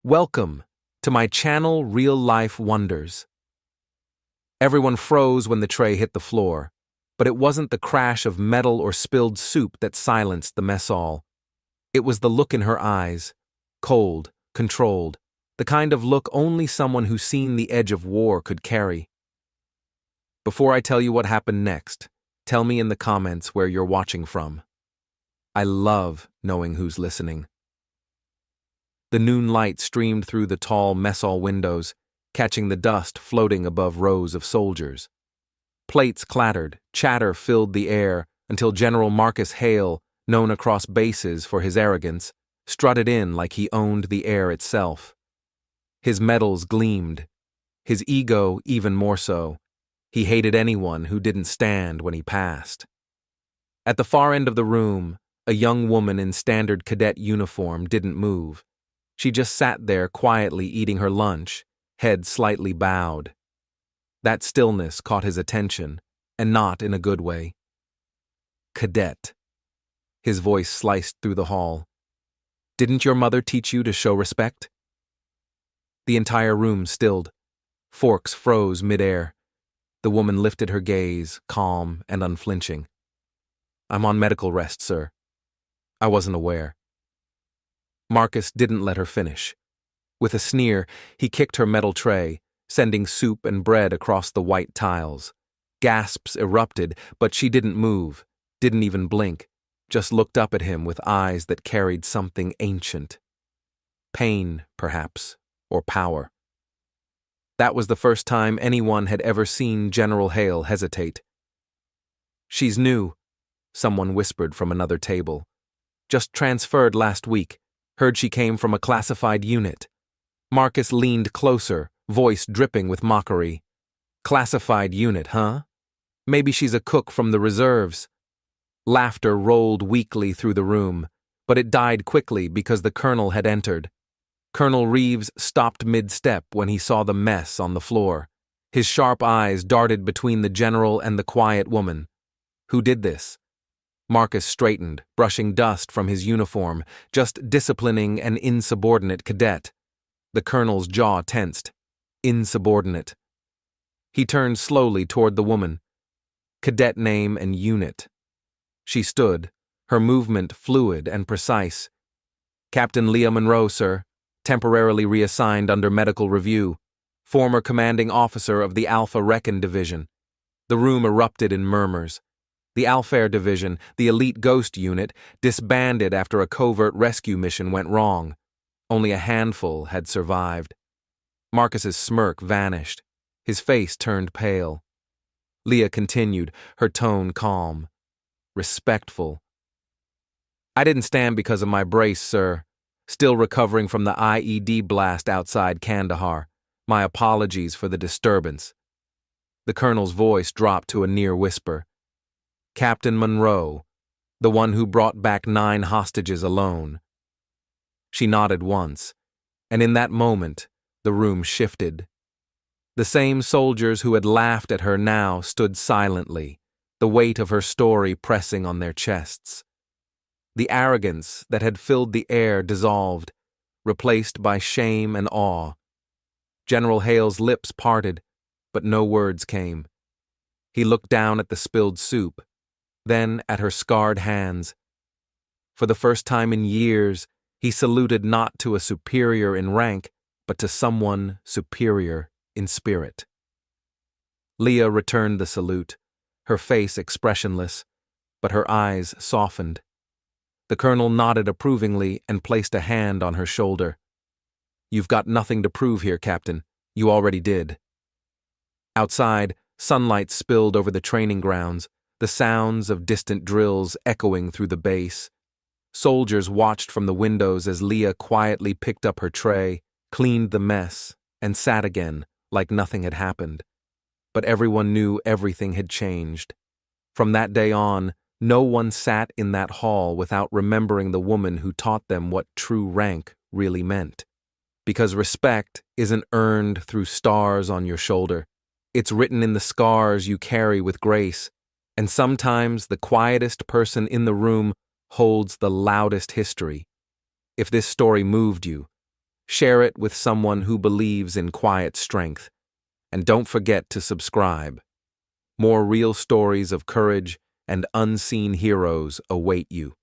Welcome to my channel Real Life Wonders. Everyone froze when the tray hit the floor, but it wasn't the crash of metal or spilled soup that silenced the mess hall. It was the look in her eyes, cold, controlled, the kind of look only someone who's seen the edge of war could carry. Before I tell you what happened next, tell me in the comments where you're watching from. I love knowing who's listening. The noon light streamed through the tall mess hall windows, catching the dust floating above rows of soldiers. Plates clattered, chatter filled the air, until General Marcus Hale, known across bases for his arrogance, strutted in like he owned the air itself. His medals gleamed, his ego even more so. He hated anyone who didn't stand when he passed. At the far end of the room, a young woman in standard cadet uniform didn't move. She just sat there quietly eating her lunch, head slightly bowed. That stillness caught his attention, and not in a good way. Cadet. His voice sliced through the hall. Didn't your mother teach you to show respect? The entire room stilled. Forks froze midair. The woman lifted her gaze, calm and unflinching. I'm on medical rest, sir. I wasn't aware. Marcus didn't let her finish. With a sneer, he kicked her metal tray, sending soup and bread across the white tiles. Gasps erupted, but she didn't move, didn't even blink, just looked up at him with eyes that carried something ancient. Pain, perhaps, or power. That was the first time anyone had ever seen General Hale hesitate. She's new, someone whispered from another table. Just transferred last week. Heard she came from a classified unit. Marcus leaned closer, voice dripping with mockery. Classified unit, huh? Maybe she's a cook from the reserves. Laughter rolled weakly through the room, but it died quickly because the colonel had entered. Colonel Reeves stopped mid-step when he saw the mess on the floor. His sharp eyes darted between the general and the quiet woman. Who did this? Marcus straightened, brushing dust from his uniform, just disciplining an insubordinate cadet. The colonel's jaw tensed. Insubordinate. He turned slowly toward the woman. Cadet name and unit. She stood, her movement fluid and precise. Captain Leah Monroe, sir, temporarily reassigned under medical review, former commanding officer of the Alpha Recon Division. The room erupted in murmurs. The Alfair Division, the elite ghost unit, disbanded after a covert rescue mission went wrong. Only a handful had survived. Marcus's smirk vanished. His face turned pale. Leah continued, her tone calm, respectful. I didn't stand because of my brace, sir. Still recovering from the IED blast outside Kandahar. My apologies for the disturbance. The colonel's voice dropped to a near whisper. Captain Monroe, the one who brought back 9 hostages alone. She nodded once, and in that moment, the room shifted. The same soldiers who had laughed at her now stood silently, the weight of her story pressing on their chests. The arrogance that had filled the air dissolved, replaced by shame and awe. General Hale's lips parted, but no words came. He looked down at the spilled soup, then at her scarred hands. For the first time in years, he saluted not to a superior in rank, but to someone superior in spirit. Leah returned the salute, her face expressionless, but her eyes softened. The colonel nodded approvingly and placed a hand on her shoulder. You've got nothing to prove here, Captain. You already did. Outside, sunlight spilled over the training grounds, the sounds of distant drills echoing through the base. Soldiers watched from the windows as Leah quietly picked up her tray, cleaned the mess, and sat again like nothing had happened. But everyone knew everything had changed. From that day on, no one sat in that hall without remembering the woman who taught them what true rank really meant. Because respect isn't earned through stars on your shoulder. It's written in the scars you carry with grace. And sometimes the quietest person in the room holds the loudest history. If this story moved you, Share it with someone who believes in quiet strength. And don't forget to subscribe. More real stories of courage and unseen heroes await you.